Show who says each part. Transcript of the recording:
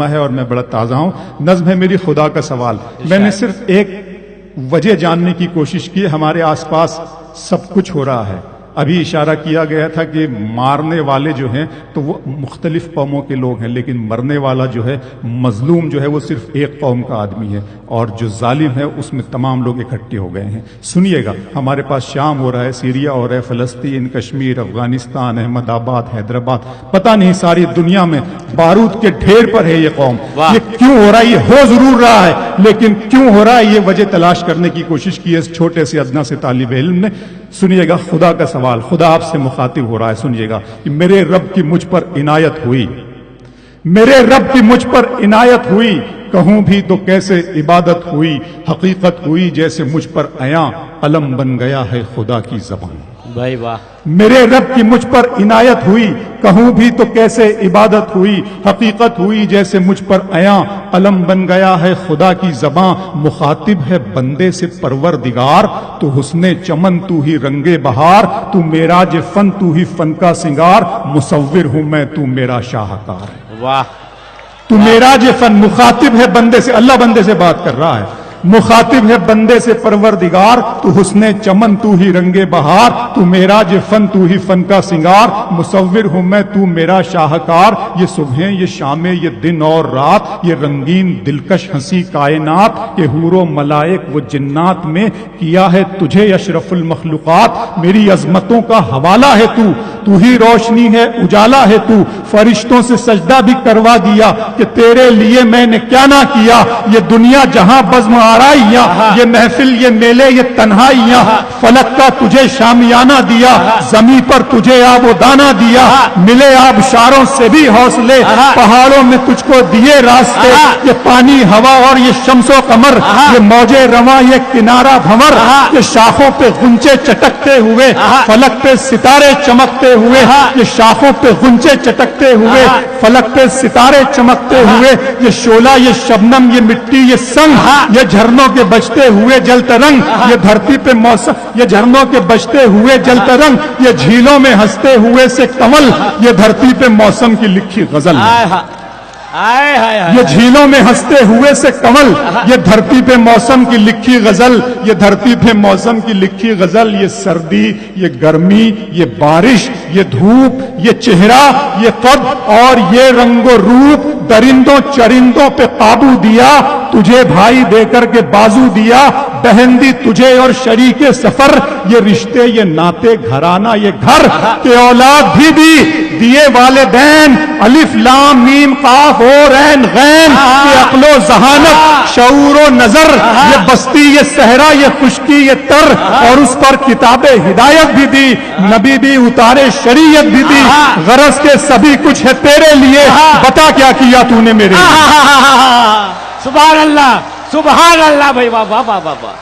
Speaker 1: ہے اور میں بڑا تازہ ہوں. نظم ہے میری خدا کا سوال. میں نے صرف ایک وجہ جاننے کی کوشش کی. ہمارے آس پاس سب کچھ ہو رہا ہے. ابھی اشارہ کیا گیا تھا کہ مارنے والے جو ہیں تو وہ مختلف قوموں کے لوگ ہیں، لیکن مرنے والا جو ہے، مظلوم جو ہے، وہ صرف ایک قوم کا آدمی ہے، اور جو ظالم ہے اس میں تمام لوگ اکٹھے ہو گئے ہیں. سنیے گا، ہمارے پاس شام ہو رہا ہے، سیریا ہو رہا ہے، فلسطین، کشمیر، افغانستان، احمد آباد، حیدرآباد، پتہ نہیں ساری دنیا میں بارود کے ڈھیر پر ہے یہ قوم. یہ کیوں ہو رہا ہے؟ یہ ہو ضرور رہا ہے، لیکن کیوں ہو رہا ہے یہ وجہ تلاش کرنے کی کوشش کی ہے اس چھوٹے سے ادنا سے طالب علم نے. سنیے گا خدا کا سوال. خدا آپ سے مخاطب ہو رہا ہے. سنیے گا کہ میرے رب کی مجھ پر عنایت ہوئی، میرے رب کی مجھ پر عنایت ہوئی، کہوں بھی تو کیسے عبادت ہوئی، حقیقت ہوئی جیسے مجھ پر عیاں، علم بن گیا ہے خدا کی زبان.
Speaker 2: بھائی واہ.
Speaker 1: میرے رب کی مجھ پر عنایت ہوئی، کہوں بھی تو کیسے عبادت ہوئی، حقیقت ہوئی جیسے مجھ پر عیاں، علم بن گیا ہے خدا کی زباں. مخاطب ہے بندے سے پروردگار، تو حسن چمن تو ہی رنگ بہار، تو معراج فن تو ہی فن کا سنگار، مصور ہوں میں تو میرا شاہکار ہے.
Speaker 2: واہ.
Speaker 1: تو معراج فن. مخاطب ہے بندے سے، اللہ بندے سے بات کر رہا ہے. مخاطب ہے بندے سے پروردگار، تو حسن چمن تو ہی رنگ بہار، تو معراج فن تو ہی فن کا سنگار، مصور ہوں میں تو میرا شاہکار. یہ صبحیں، یہ شامیں، یہ دن اور رات، یہ رنگین دلکش ہنسی کائنات، یہ حور و ملائک و جنات میں کیا ہے تجھے اشرف المخلوقات. میری عظمتوں کا حوالہ ہے تو ہی روشنی ہے، اجالا ہے تو. فرشتوں سے سجدہ بھی کروا دیا کہ تیرے لیے میں نے کیا نہ کیا. یہ دنیا جہاں بزم آرائیاں، یہ محفل، یہ میلے، یہ تنہائیاں، فلک کا تجھے شامیانہ دیا، زمین پر تجھے آب و دانہ دیا. ملے آبشاروں سے بھی حوصلے، پہاڑوں میں تجھ کو دیے راستے. یہ پانی، ہوا اور یہ شمس و قمر، یہ موجے رواں، یہ کنارہ بھنور، یہ شاخوں پہ غنچے چٹکتے ہوئے، فلک پہ ستارے چمکتے ہوئے. یہ شاخوں پہ غنچے چٹکتے ہوئے، فلک پہ ستارے چمکتے ہوئے. یہ شعلہ، یہ شبنم، یہ مٹی، یہ سنگ، یہ جھرنوں کے بجتے ہوئے جلتا رنگ. یہ دھرتی پہ موسم، یہ جھرنوں کے بجتے ہوئے جلتا رنگ. یہ جھیلوں میں ہنستے ہوئے سے کمل، یہ دھرتی پہ موسم کی لکھی غزل. یہ جھیلوں میں ہنستے ہوئے سے کمل، یہ دھرتی پہ موسم کی لکھی غزل. یہ دھرتی پہ موسم کی لکھی غزل. یہ سردی، یہ گرمی، یہ بارش، یہ دھوپ، یہ چہرہ، یہ قد اور یہ رنگ و روپ. درندوں چرندوں پہ قابو دیا، تجھے بھائی دے کر کے بازو دیا. بہن دی تجھے اور شریک سفر، یہ رشتے، یہ ناتے، گھرانہ، یہ گھر. کہ اولاد بھی دیے والدین، الف لام میم قاف اور عین غین. یہ عقل و ذہانت، شعور و نظر، یہ بستی، یہ صحرا، یہ خشکی، یہ تر. اور اس پر کتاب ہدایت بھی دی، نبی بھی اتارے، شریعت بھی دی. غرض کے سبھی کچھ ہے تیرے لیے، بتا کیا کیا تو نے میرے لیے.
Speaker 2: سبحان اللہ، سبحان اللہ. بھائی واہ واہ واہ واہ.